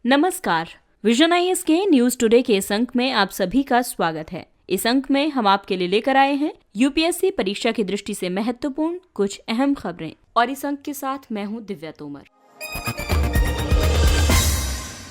नमस्कार। Vision IAS के news today के इस अंक में आप सभी का स्वागत है। इस अंक में हम आपके लिए लेकर आए हैं यूपीएससी परीक्षा की दृष्टि से महत्वपूर्ण कुछ अहम खबरें, और इस अंक के साथ मैं हूं दिव्या तोमर।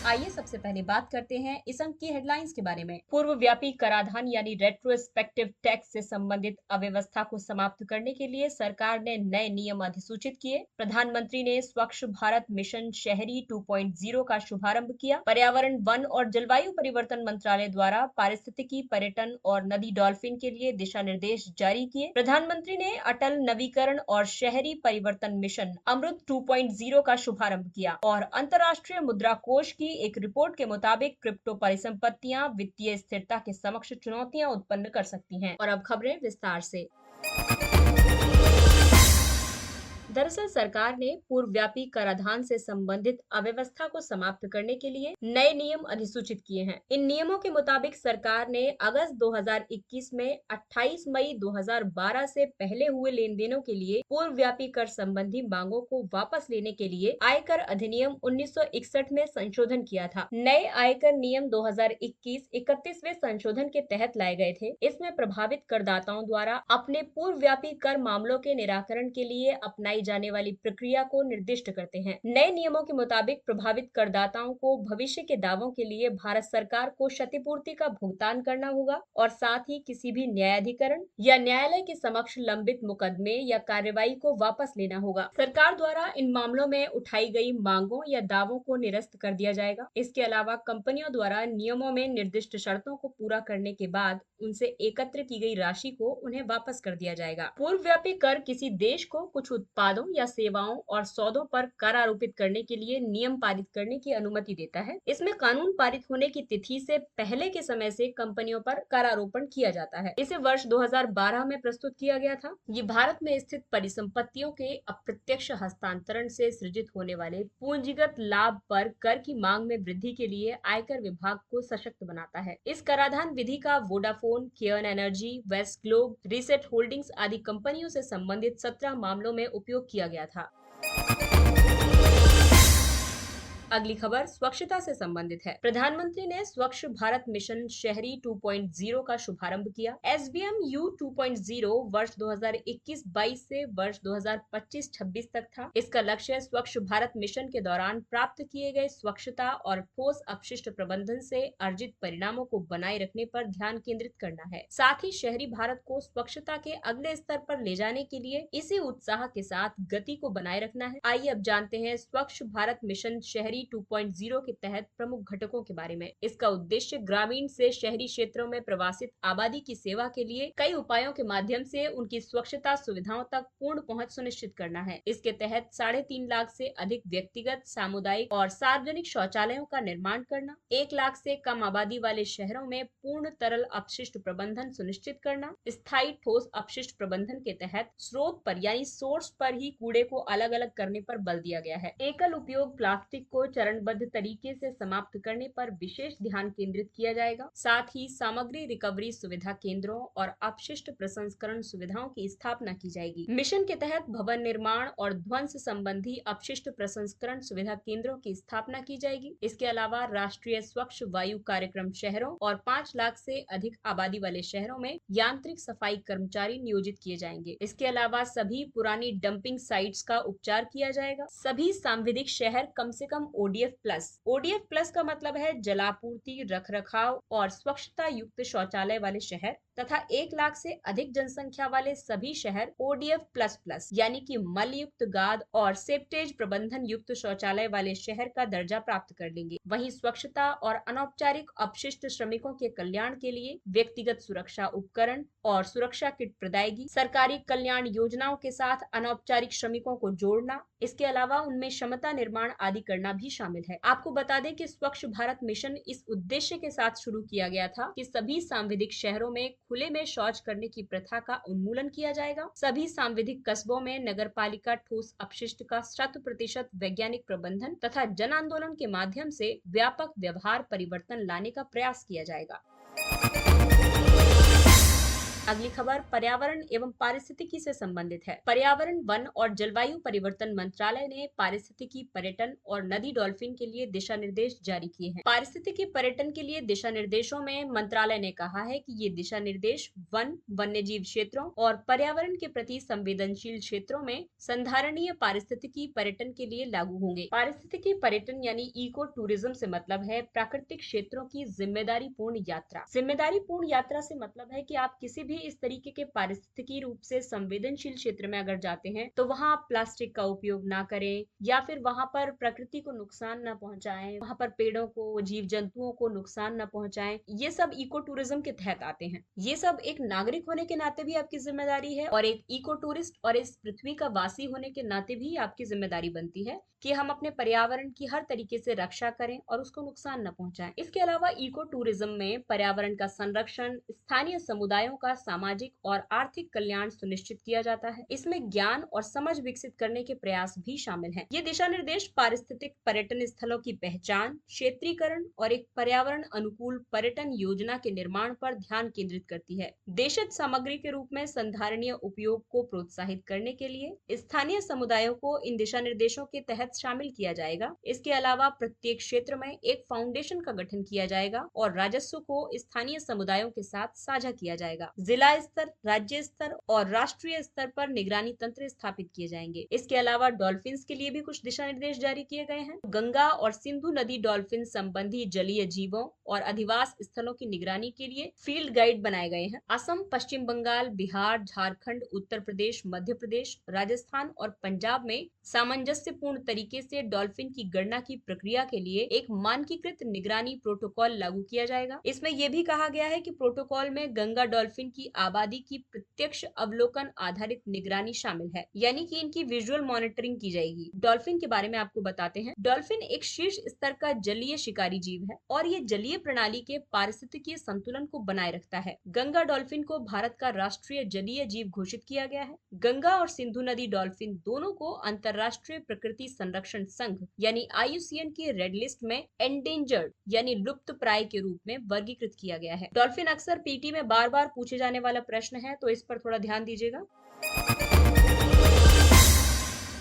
आइए सबसे पहले बात करते हैं इस अंक की हेडलाइंस के बारे में। पूर्वव्यापी कराधान यानी रेट्रोस्पेक्टिव टैक्स से संबंधित अव्यवस्था को समाप्त करने के लिए सरकार ने नए नियम अधिसूचित किए। प्रधानमंत्री ने स्वच्छ भारत मिशन शहरी 2.0 का शुभारंभ किया। पर्यावरण, वन और जलवायु परिवर्तन मंत्रालय द्वारा पारिस्थितिकी, पर्यटन और नदी डॉल्फिन के लिए दिशा निर्देश जारी किए। प्रधानमंत्री ने अटल नवीकरण और शहरी परिवर्तन मिशन अमृत 2.0 का शुभारंभ किया और अंतर्राष्ट्रीय मुद्रा कोष की एक रिपोर्ट के मुताबिक क्रिप्टो परिसंपत्तियां वित्तीय स्थिरता के समक्ष चुनौतियां उत्पन्न कर सकती हैं। और अब खबरें विस्तार से। दरअसल सरकार ने पूर्वव्यापी कराधान से संबंधित अव्यवस्था को समाप्त करने के लिए नए नियम अधिसूचित किए हैं। इन नियमों के मुताबिक सरकार ने अगस्त 2021 में 28 मई 2012 से पहले हुए लेन देनों के लिए पूर्वव्यापी कर संबंधी मांगों को वापस लेने के लिए आयकर अधिनियम 1961 में संशोधन किया था। नए आयकर नियम 2021 31वें संशोधन के तहत लाए गए थे। इसमें प्रभावित करदाताओं द्वारा अपने पूर्वव्यापी कर मामलों के निराकरण के लिए अपनाई जाने वाली प्रक्रिया को निर्दिष्ट करते हैं। नए नियमों के मुताबिक प्रभावित करदाताओं को भविष्य के दावों के लिए भारत सरकार को क्षतिपूर्ति का भुगतान करना होगा और साथ ही किसी भी न्यायाधिकरण या न्यायालय के समक्ष लंबित मुकदमे या कार्रवाई को वापस लेना होगा। सरकार द्वारा इन मामलों में उठाई गई मांगों या दावों को निरस्त कर दिया जाएगा। इसके अलावा कंपनियों द्वारा नियमों में निर्दिष्ट शर्तों को पूरा करने के बाद उनसे एकत्र की गई राशि को उन्हें वापस कर दिया जाएगा। पूर्वव्यापी कर किसी देश को कुछ उत्पादों या सेवाओं और सौदों पर कर आरोपित करने के लिए नियम पारित करने की अनुमति देता है। इसमें कानून पारित होने की तिथि से पहले के समय से कंपनियों पर कर आरोपण किया जाता है। इसे वर्ष 2012 में प्रस्तुत किया गया था। ये भारत में स्थित परिसंपत्तियों के अप्रत्यक्ष हस्तांतरण से सृजित होने वाले पूंजीगत लाभ पर कर की मांग में वृद्धि के लिए आयकर विभाग को सशक्त बनाता है। इस कराधान विधि का Vodafone, Cairn Energy, West Globe, Reset Holdings आदि कंपनियों से संबंधित 17 मामलों में उपयोग किया गया था। अगली खबर स्वच्छता से संबंधित है। प्रधानमंत्री ने स्वच्छ भारत मिशन शहरी 2.0 का शुभारंभ किया। SBMU 2.0 वर्ष 2021-22 से वर्ष 2025-26 तक था। इसका लक्ष्य स्वच्छ भारत मिशन के दौरान प्राप्त किए गए स्वच्छता और ठोस अपशिष्ट प्रबंधन से अर्जित परिणामों को बनाए रखने पर ध्यान केंद्रित करना है। साथ ही शहरी भारत को स्वच्छता के अगले स्तर पर ले जाने के लिए इसी उत्साह के साथ गति को बनाए रखना है। आइए अब जानते हैं स्वच्छ भारत मिशन शहरी 2.0 के तहत प्रमुख घटकों के बारे में। इसका उद्देश्य ग्रामीण से शहरी क्षेत्रों में प्रवासित आबादी की सेवा के लिए कई उपायों के माध्यम से उनकी स्वच्छता सुविधाओं तक पूर्ण पहुंच सुनिश्चित करना है। इसके तहत 3.5 लाख से अधिक व्यक्तिगत, सामुदायिक और सार्वजनिक शौचालयों का निर्माण करना, 1 लाख से कम आबादी वाले शहरों में पूर्ण तरल अपशिष्ट प्रबंधन सुनिश्चित करना, स्थायी ठोस अपशिष्ट प्रबंधन के तहत स्रोत पर यानी सोर्स पर ही कूड़े को अलग अलग करने पर बल दिया गया है। एकल उपयोग प्लास्टिक को चरणबद्ध तरीके से समाप्त करने पर विशेष ध्यान केंद्रित किया जाएगा। साथ ही सामग्री रिकवरी सुविधा केंद्रों और अपशिष्ट प्रसंस्करण सुविधाओं की स्थापना की जाएगी। मिशन के तहत भवन निर्माण और ध्वंस संबंधी अपशिष्ट प्रसंस्करण सुविधा केंद्रों की स्थापना की जाएगी। इसके अलावा राष्ट्रीय स्वच्छ वायु कार्यक्रम शहरों और 5 लाख से अधिक आबादी वाले शहरों में यांत्रिक सफाई कर्मचारी नियोजित किए जाएंगे। इसके अलावा सभी पुरानी डंपिंग साइट्स का उपचार किया जाएगा। सभी सांविधिक शहर कम से कम ODF प्लस का मतलब है जलापूर्ति, रखरखाव और स्वच्छता युक्त शौचालय वाले शहर तथा 1 लाख से अधिक जनसंख्या वाले सभी शहर ODF++ यानी कि मल युक्त गाद और सेप्टेज प्रबंधन युक्त शौचालय वाले शहर का दर्जा प्राप्त कर लेंगे। वहीं स्वच्छता और अनौपचारिक अपशिष्ट श्रमिकों के कल्याण के लिए व्यक्तिगत सुरक्षा उपकरण और सुरक्षा किट प्रदायगी, सरकारी कल्याण योजनाओं के साथ अनौपचारिक श्रमिकों को जोड़ना, इसके अलावा उनमें क्षमता निर्माण आदि करना भी शामिल है। आपको बता दें कि स्वच्छ भारत मिशन इस उद्देश्य के साथ शुरू किया गया था कि सभी सांविधिक शहरों में खुले में शौच करने की प्रथा का उन्मूलन किया जाएगा। सभी सांविधिक कस्बों में नगरपालिका ठोस अपशिष्ट का 100% वैज्ञानिक प्रबंधन तथा जन आंदोलन के माध्यम से व्यापक व्यवहार परिवर्तन लाने का प्रयास किया जाएगा। अगली खबर पर्यावरण एवं पारिस्थितिकी से संबंधित है। पर्यावरण, वन और जलवायु परिवर्तन मंत्रालय ने पारिस्थितिकी, पर्यटन और नदी डॉल्फिन के लिए दिशा निर्देश जारी किए हैं। पारिस्थितिकी पर्यटन के लिए दिशा निर्देशों में मंत्रालय ने कहा है कि ये दिशा निर्देश वन, वन्यजीव क्षेत्रों और पर्यावरण के प्रति संवेदनशील क्षेत्रों में संधारणीय पारिस्थितिकी पर्यटन के लिए लागू होंगे। पारिस्थितिकी पर्यटन यानी इको टूरिज्म से मतलब है प्राकृतिक क्षेत्रों की जिम्मेदारी पूर्ण यात्रा। जिम्मेदारी पूर्ण यात्रा से मतलब है कि आप किसी भी इस तरीके के पारिस्थितिकी रूप से संवेदनशील क्षेत्र में अगर जाते हैं तो वहां आप प्लास्टिक का उपयोग ना करें या फिर वहां पर प्रकृति को नुकसान ना पहुंचाएं, वहां पर पेड़ों को, जीव जंतुओं को नुकसान ना पहुंचाएं। ये सब इको टूरिज्म के तहत आते हैं। ये सब एक नागरिक होने के नाते भी आपकी जिम्मेदारी है और एक इको टूरिस्ट और इस पृथ्वी का वासी होने के नाते भी आपकी जिम्मेदारी बनती है कि हम अपने पर्यावरण की हर तरीके से रक्षा करें और उसको नुकसान न पहुंचाएं। इसके अलावा इको टूरिज्म में पर्यावरण का संरक्षण, स्थानीय समुदायों का सामाजिक और आर्थिक कल्याण सुनिश्चित किया जाता है। इसमें ज्ञान और समझ विकसित करने के प्रयास भी शामिल हैं। ये दिशा निर्देश पारिस्थितिक पर्यटन स्थलों की पहचान, क्षेत्रीकरण और एक पर्यावरण अनुकूल पर्यटन योजना के निर्माण पर ध्यान केंद्रित करती है। देशित सामग्री के रूप में संधारणीय उपयोग को प्रोत्साहित करने के लिए स्थानीय समुदायों को इन दिशा निर्देशों के तहत शामिल किया जाएगा। इसके अलावा प्रत्येक क्षेत्र में एक फाउंडेशन का गठन किया जाएगा और राजस्व को स्थानीय समुदायों के साथ साझा किया जाएगा। जिला स्तर, राज्य स्तर और राष्ट्रीय स्तर पर निगरानी तंत्र स्थापित किए जाएंगे। इसके अलावा डॉल्फिन्स के लिए भी कुछ दिशा निर्देश जारी किए गए हैं। गंगा और सिंधु नदी डॉल्फिन संबंधी जलीय जीवों और अधिवास स्थलों की निगरानी के लिए फील्ड गाइड बनाए गए हैं। असम, पश्चिम बंगाल, बिहार, झारखंड, उत्तर प्रदेश, मध्य प्रदेश, राजस्थान और पंजाब में सामंजस्यपूर्ण तरीके से डॉल्फिन की गणना की प्रक्रिया के लिए एक मानकीकृत निगरानी प्रोटोकॉल लागू किया जाएगा। इसमें यह भी कहा गया है कि प्रोटोकॉल में गंगा डॉल्फिन की आबादी की प्रत्यक्ष अवलोकन आधारित निगरानी शामिल है, यानी कि इनकी विजुअल मॉनिटरिंग की जाएगी। डॉल्फिन के बारे में आपको बताते हैं। डॉल्फिन एक शीर्ष स्तर का जलीय शिकारी जीव है और ये जलीय प्रणाली के पारिस्थितिकीय संतुलन को बनाए रखता है। गंगा डॉल्फिन को भारत का राष्ट्रीय जलीय जीव घोषित किया गया है। गंगा और सिंधु नदी डॉल्फिन दोनों को अंतरराष्ट्रीय प्रकृति संरक्षण संघ यानी IUCN की रेड लिस्ट में एंडेंजर्ड यानी लुप्त प्राय के रूप में वर्गीकृत किया गया है। डॉल्फिन अक्सर पीटी में बार बार पूछे जाने वाला प्रश्न है, तो इस पर थोड़ा ध्यान दीजिएगा।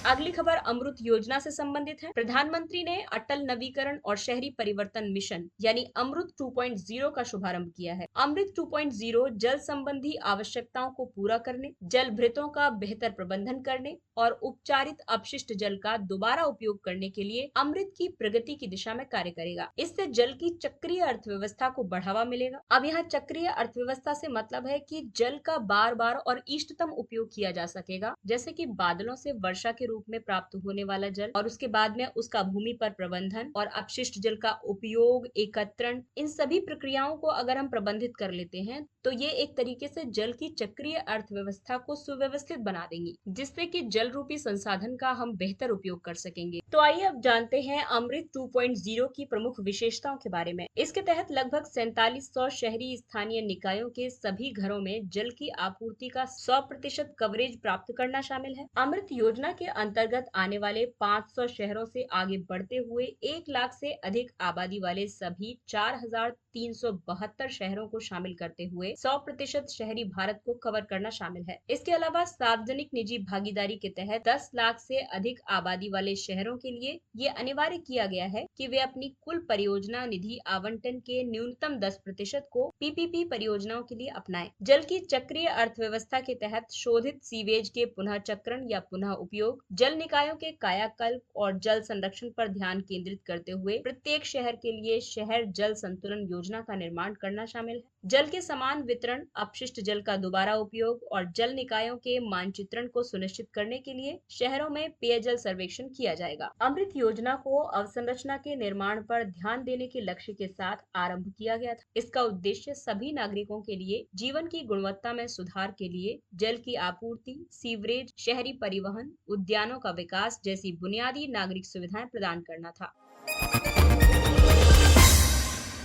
अगली खबर अमृत योजना से संबंधित है। प्रधानमंत्री ने अटल नवीकरण और शहरी परिवर्तन मिशन यानी अमृत 2.0 का शुभारंभ किया है। अमृत 2.0 जल संबंधी आवश्यकताओं को पूरा करने, जल भृतों का बेहतर प्रबंधन करने और उपचारित अपशिष्ट जल का दोबारा उपयोग करने के लिए अमृत की प्रगति की दिशा में कार्य करेगा। इससे जल की चक्रीय अर्थव्यवस्था को बढ़ावा मिलेगा। अब यहाँ चक्रीय अर्थव्यवस्था से मतलब है कि जल का बार बार और इष्टतम उपयोग किया जा सकेगा, जैसे कि बादलों से वर्षा के रूप में प्राप्त होने वाला जल और उसके बाद में उसका भूमि पर प्रबंधन और अपशिष्ट जल का उपयोग, एकत्रण, इन सभी प्रक्रियाओं को अगर हम प्रबंधित कर लेते हैं तो ये एक तरीके से जल की चक्रीय अर्थव्यवस्था को सुव्यवस्थित बना देंगी, जिससे कि जल रूपी संसाधन का हम बेहतर उपयोग कर सकेंगे। तो आइए अब जानते हैं अमृत 2.0 की प्रमुख विशेषताओं के बारे में। इसके तहत लगभग 4700 शहरी स्थानीय निकायों के सभी घरों में जल की आपूर्ति का 100% कवरेज प्राप्त करना शामिल है। अमृत योजना के अंतर्गत आने वाले 500 शहरों से आगे बढ़ते हुए 1 लाख से अधिक आबादी वाले सभी 4372 शहरों को शामिल करते हुए 100% शहरी भारत को कवर करना शामिल है। इसके अलावा सार्वजनिक निजी भागीदारी के तहत 10 लाख से अधिक आबादी वाले शहरों के लिए ये अनिवार्य किया गया है कि वे अपनी कुल परियोजना निधि आवंटन के न्यूनतम 10% को PPP परियोजनाओं के लिए अपनाएं। जल की चक्रीय अर्थव्यवस्था के तहत शोधित सीवेज के पुनः चक्रण या पुनः उपयोग, जल निकायों के कायाकल्प और जल संरक्षण पर ध्यान केंद्रित करते हुए प्रत्येक शहर के लिए शहर जल संतुलन योजना का निर्माण करना शामिल है। जल के समान वितरण, अपशिष्ट जल का दोबारा उपयोग और जल निकायों के मानचित्रण को सुनिश्चित करने के लिए शहरों में पेयजल सर्वेक्षण किया जाएगा। अमृत योजना को अवसंरचना के निर्माण पर ध्यान देने के लक्ष्य के साथ आरंभ किया गया था। इसका उद्देश्य सभी नागरिकों के लिए जीवन की गुणवत्ता में सुधार के लिए जल की आपूर्ति, सीवरेज, शहरी परिवहन, उद्यानों का विकास जैसी बुनियादी नागरिक सुविधाएं प्रदान करना था।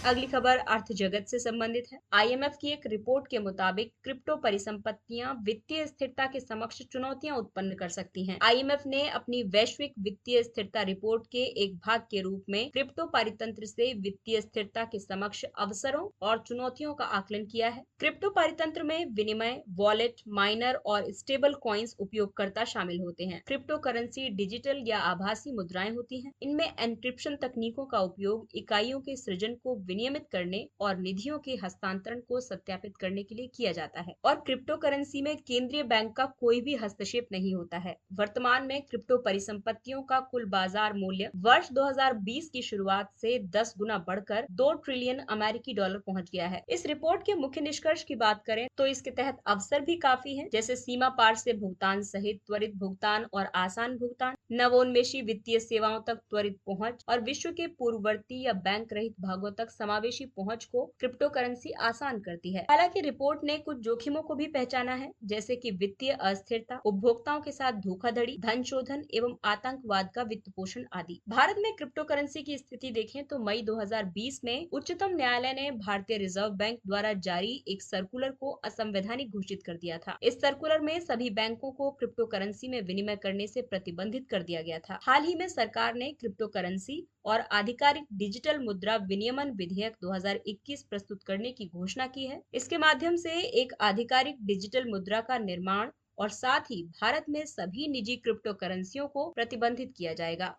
अगली खबर अर्थ जगत से संबंधित है। IMF की एक रिपोर्ट के मुताबिक क्रिप्टो परिसंपत्तियां वित्तीय स्थिरता के समक्ष चुनौतियां उत्पन्न कर सकती हैं। IMF ने अपनी वैश्विक वित्तीय स्थिरता रिपोर्ट के एक भाग के रूप में क्रिप्टो परितंत्र से वित्तीय स्थिरता के समक्ष अवसरों और चुनौतियों का आकलन किया है। क्रिप्टो परितंत्र में विनिमय, वॉलेट, माइनर और स्टेबल कॉइन्स उपयोगकर्ता शामिल होते हैं। क्रिप्टो करेंसी डिजिटल या आभासी मुद्राएं होती हैं। इनमें एन्क्रिप्शन तकनीकों का उपयोग इकाइयों के सृजन को विनियमित करने और निधियों के हस्तांतरण को सत्यापित करने के लिए किया जाता है। और क्रिप्टो करेंसी में केंद्रीय बैंक का कोई भी हस्तक्षेप नहीं होता है। वर्तमान में क्रिप्टो परिसंपत्तियों का कुल बाजार मूल्य वर्ष 2020 की शुरुआत से 10 गुना बढ़कर 2 ट्रिलियन अमेरिकी डॉलर पहुंच गया है। इस रिपोर्ट के मुख्य निष्कर्ष की बात करें तो इसके तहत अवसर भी काफी हैं, जैसे सीमा पार से भुगतान सहित त्वरित भुगतान और आसान भुगतान, नवोन्मेषी वित्तीय सेवाओं तक त्वरित पहुंच और विश्व के पूर्ववर्ती या बैंक रहित भागों तक समावेशी पहुंच को क्रिप्टो करेंसी आसान करती है। हालांकि रिपोर्ट ने कुछ जोखिमों को भी पहचाना है, जैसे कि वित्तीय अस्थिरता, उपभोक्ताओं के साथ धोखाधड़ी, धन शोधन एवं आतंकवाद का वित्त पोषण आदि। भारत में क्रिप्टो करेंसी की स्थिति देखें तो मई 2020 में उच्चतम न्यायालय ने भारतीय रिजर्व बैंक द्वारा जारी एक सर्कुलर को असंवैधानिक घोषित कर दिया था। इस सर्कुलर में सभी बैंकों को क्रिप्टो करेंसी में विनिमय करने से प्रतिबंधित कर दिया गया था। हाल ही में सरकार ने क्रिप्टो करेंसी और आधिकारिक डिजिटल मुद्रा विनियमन विधेयक 2021 प्रस्तुत करने की घोषणा की है। इसके माध्यम से एक आधिकारिक डिजिटल मुद्रा का निर्माण और साथ ही भारत में सभी निजी क्रिप्टो करेंसियों को प्रतिबंधित किया जाएगा।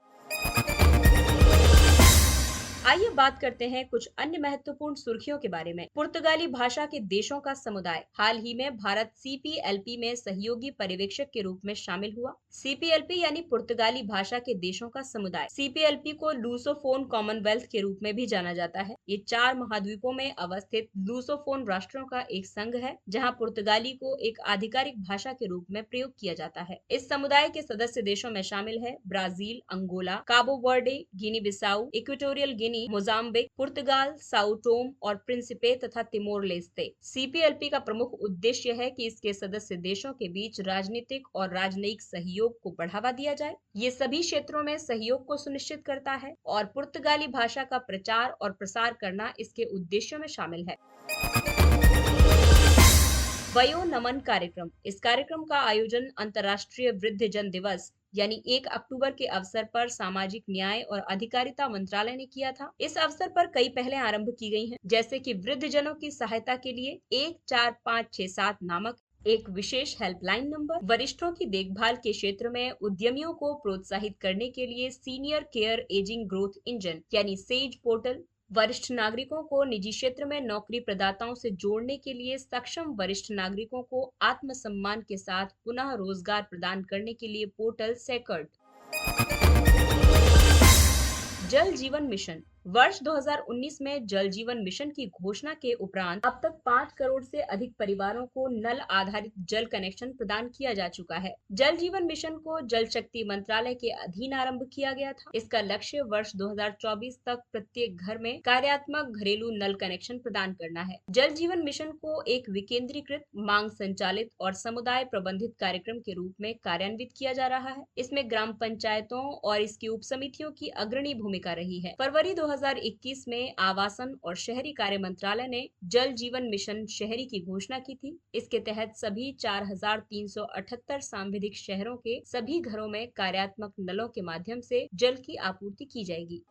आइए बात करते हैं कुछ अन्य महत्वपूर्ण सुर्खियों के बारे में। पुर्तगाली भाषा के देशों का समुदाय। हाल ही में भारत CPLP में सहयोगी पर्यवेक्षक के रूप में शामिल हुआ। CPLP यानी पुर्तगाली भाषा के देशों का समुदाय। CPLP को लूसोफोन कॉमनवेल्थ के रूप में भी जाना जाता है। ये 4 महाद्वीपों में अवस्थित लूसोफोन राष्ट्रों का एक संघ है, जहाँ पुर्तगाली को एक आधिकारिक भाषा के रूप में प्रयोग किया जाता है। इस समुदाय के सदस्य देशों में शामिल है ब्राजील, अंगोला, काबो वर्डे, गिनी बिसाऊ, इक्वेटोरियल गिनी, मोजाम्बिक, पुर्तगाल, साओ टोम और प्रिंसिपे तथा तिमोर लेस्ते। CPLP का प्रमुख उद्देश्य है कि इसके सदस्य देशों के बीच राजनीतिक और राजनयिक सहयोग को बढ़ावा दिया जाए। ये सभी क्षेत्रों में सहयोग को सुनिश्चित करता है और पुर्तगाली भाषा का प्रचार और प्रसार करना इसके उद्देश्यों में शामिल है। वयो नमन कार्यक्रम। इस कार्यक्रम का आयोजन अंतर्राष्ट्रीय वृद्धजन दिवस यानी 1 अक्टूबर के अवसर पर सामाजिक न्याय और अधिकारिता मंत्रालय ने किया था। इस अवसर पर कई पहलें आरंभ की गई हैं, जैसे कि वृद्धजनों की सहायता के लिए 14567 नामक एक विशेष हेल्पलाइन नंबर, वरिष्ठों की देखभाल के क्षेत्र में उद्यमियों को प्रोत्साहित करने के लिए senior care ageing growth engine यानी सेज पोर्टल, वरिष्ठ नागरिकों को निजी क्षेत्र में नौकरी प्रदाताओं से जोड़ने के लिए सक्षम वरिष्ठ नागरिकों को आत्मसम्मान के साथ पुनः रोजगार प्रदान करने के लिए पोर्टल सेकर्ट। जल जीवन मिशन। वर्ष 2019 में जल जीवन मिशन की घोषणा के उपरांत अब तक 5 करोड़ से अधिक परिवारों को नल आधारित जल कनेक्शन प्रदान किया जा चुका है। जल जीवन मिशन को जल शक्ति मंत्रालय के अधीन आरंभ किया गया था। इसका लक्ष्य वर्ष 2024 तक प्रत्येक घर में कार्यात्मक घरेलू नल कनेक्शन प्रदान करना है। जल जीवन मिशन को एक विकेंद्रीकृत, मांग संचालित और समुदाय प्रबंधित कार्यक्रम के रूप में कार्यान्वित किया जा रहा है। इसमें ग्राम पंचायतों और इसकी उप समितियों की अग्रणी भूमिका रही है। फरवरी 2021 में आवासन और शहरी कार्य मंत्रालय ने जल जीवन मिशन शहरी की घोषणा की थी। इसके तहत सभी 4378 सांविधिक शहरों के सभी घरों में कार्यात्मक नलों के माध्यम से जल की आपूर्ति की जाएगी।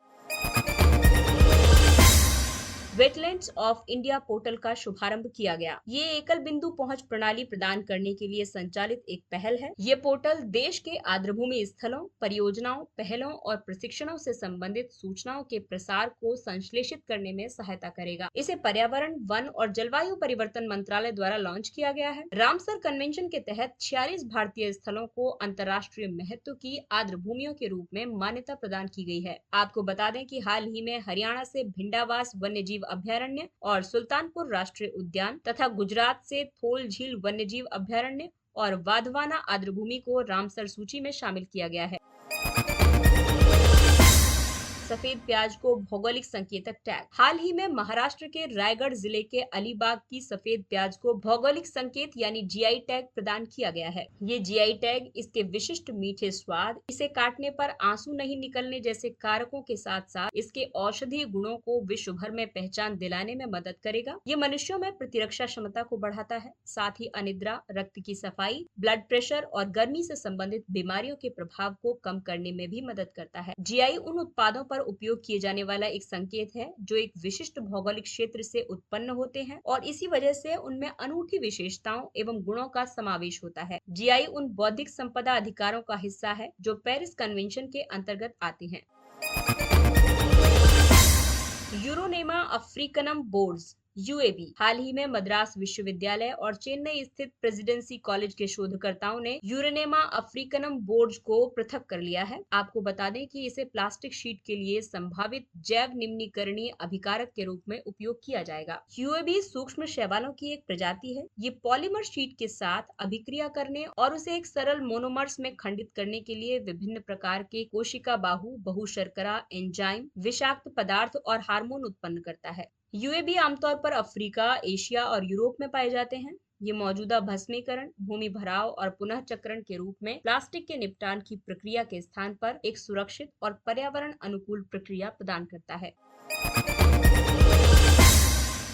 वेटलैंड्स ऑफ इंडिया पोर्टल का शुभारंभ किया गया। ये एकल बिंदु पहुंच प्रणाली प्रदान करने के लिए संचालित एक पहल है। ये पोर्टल देश के आर्द्रभूमि स्थलों, परियोजनाओं, पहलों और प्रशिक्षणों से संबंधित सूचनाओं के प्रसार को संश्लेषित करने में सहायता करेगा। इसे पर्यावरण, वन और जलवायु परिवर्तन मंत्रालय द्वारा लॉन्च किया गया है। रामसर कन्वेंशन के तहत 46 भारतीय स्थलों को अंतर्राष्ट्रीय महत्व की आर्द्रभूमियों के रूप में मान्यता प्रदान की गई है। आपको बता दें कि हाल ही में हरियाणा से भिंडावास वन्यजीव अभयारण्य और सुल्तानपुर राष्ट्रीय उद्यान तथा गुजरात से थोल झील वन्यजीव अभयारण्य और वाधवाना आर्द्रभूमि को रामसर सूची में शामिल किया गया है। सफेद प्याज को भौगोलिक संकेतक टैग। हाल ही में महाराष्ट्र के रायगढ़ जिले के अलीबाग की सफेद प्याज को भौगोलिक संकेत यानी जीआई टैग प्रदान किया गया है। ये जीआई टैग इसके विशिष्ट मीठे स्वाद, इसे काटने पर आंसू नहीं निकलने जैसे कारकों के साथ साथ इसके औषधीय गुणों को विश्व भर में पहचान दिलाने में मदद करेगा। ये मनुष्यों में प्रतिरक्षा क्षमता को बढ़ाता है, साथ ही अनिद्रा, रक्त की सफाई, ब्लड प्रेशर और गर्मी से संबंधित बीमारियों के प्रभाव को कम करने में भी मदद करता है। जीआई उन उत्पादों पर उपयोग किए जाने वाला एक संकेत है जो एक विशिष्ट भौगोलिक क्षेत्र से उत्पन्न होते हैं और इसी वजह से उनमें अनूठी विशेषताओं एवं गुणों का समावेश होता है। जीआई उन बौद्धिक संपदा अधिकारों का हिस्सा है जो पेरिस कन्वेंशन के अंतर्गत आते हैं। यूरोनेमा अफ्रीकनम बोर्ड्स यूएबी। हाल ही में मद्रास विश्वविद्यालय और चेन्नई स्थित प्रेसिडेंसी कॉलेज के शोधकर्ताओं ने यूरेनेमा अफ्रीकनम बोर्ड्स को पृथक कर लिया है। आपको बता दें कि इसे प्लास्टिक शीट के लिए संभावित जैव निम्नीकरणीय अभिकारक के रूप में उपयोग किया जाएगा। यूएबी सूक्ष्म शैवालों की एक प्रजाति है। ये पॉलीमर शीट के साथ अभिक्रिया करने और उसे एक सरल मोनोमर्स में खंडित करने के लिए विभिन्न प्रकार के कोशिका बाहु, बहुशर्करा, एंजाइम, विषाक्त पदार्थ और हार्मोन उत्पन्न करता है। यूएबी आमतौर पर अफ्रीका, एशिया और यूरोप में पाए जाते हैं। ये मौजूदा भस्मीकरण, भूमि भराव और पुनः चक्रण के रूप में प्लास्टिक के निपटान की प्रक्रिया के स्थान पर एक सुरक्षित और पर्यावरण अनुकूल प्रक्रिया प्रदान करता है।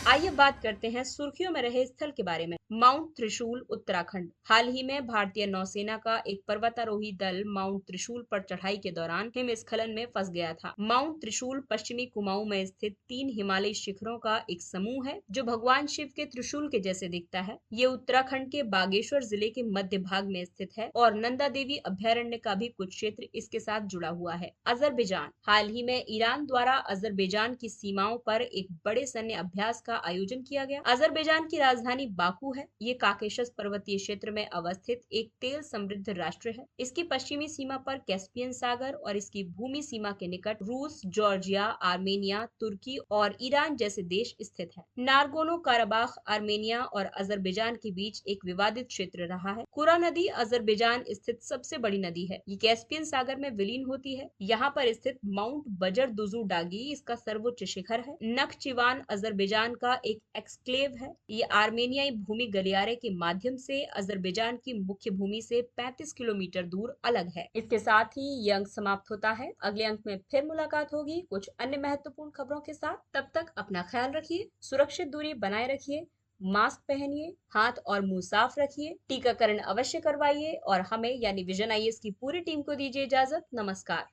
आइए बात करते हैं सुर्खियों में रहे स्थल के बारे में। माउंट त्रिशूल, उत्तराखंड। हाल ही में भारतीय नौसेना का एक पर्वतारोही दल माउंट त्रिशूल पर चढ़ाई के दौरान हिमस्खलन में फंस गया था। माउंट त्रिशूल पश्चिमी कुमाऊं में स्थित 3 हिमालयी शिखरों का एक समूह है जो भगवान शिव के त्रिशूल के जैसे दिखता है। ये उत्तराखंड के बागेश्वर जिले के मध्य भाग में स्थित है और नंदा देवी अभ्यारण्य का भी कुछ क्षेत्र इसके साथ जुड़ा हुआ है। अजरबैजान। हाल ही में ईरान द्वारा अजरबैजान की सीमाओं पर एक बड़े सैन्य अभ्यास का आयोजन किया गया। अजरबैजान की राजधानी बाकू है। ये काकेशस पर्वतीय क्षेत्र में अवस्थित एक तेल समृद्ध राष्ट्र है। इसकी पश्चिमी सीमा पर कैस्पियन सागर और इसकी भूमि सीमा के निकट रूस, जॉर्जिया, आर्मेनिया, तुर्की और ईरान जैसे देश स्थित है। नारगोनो काराबाख आर्मेनिया और अजरबैजान के बीच एक विवादित क्षेत्र रहा है। कुरा नदी अजरबैजान स्थित सबसे बड़ी नदी है। ये कैस्पियन सागर में विलीन होती है। यहाँ पर स्थित माउंट बजर दुजू डागी इसका सर्वोच्च शिखर है। नखचिवान अजरबैजान का एक एक्सक्लेव है। ये आर्मेनियाई भूमि गलियारे के माध्यम से अजरबैजान की मुख्य भूमि से 35 किलोमीटर दूर अलग है। इसके साथ ही ये अंक समाप्त होता है। अगले अंक में फिर मुलाकात होगी कुछ अन्य महत्वपूर्ण खबरों के साथ। तब तक अपना ख्याल रखिए, सुरक्षित दूरी बनाए रखिए, मास्क पहनिए, हाथ और मुंह साफ रखिए, टीकाकरण अवश्य करवाइए और हमें यानी विजन आईएएस की पूरी टीम को दीजिए इजाजत। नमस्कार।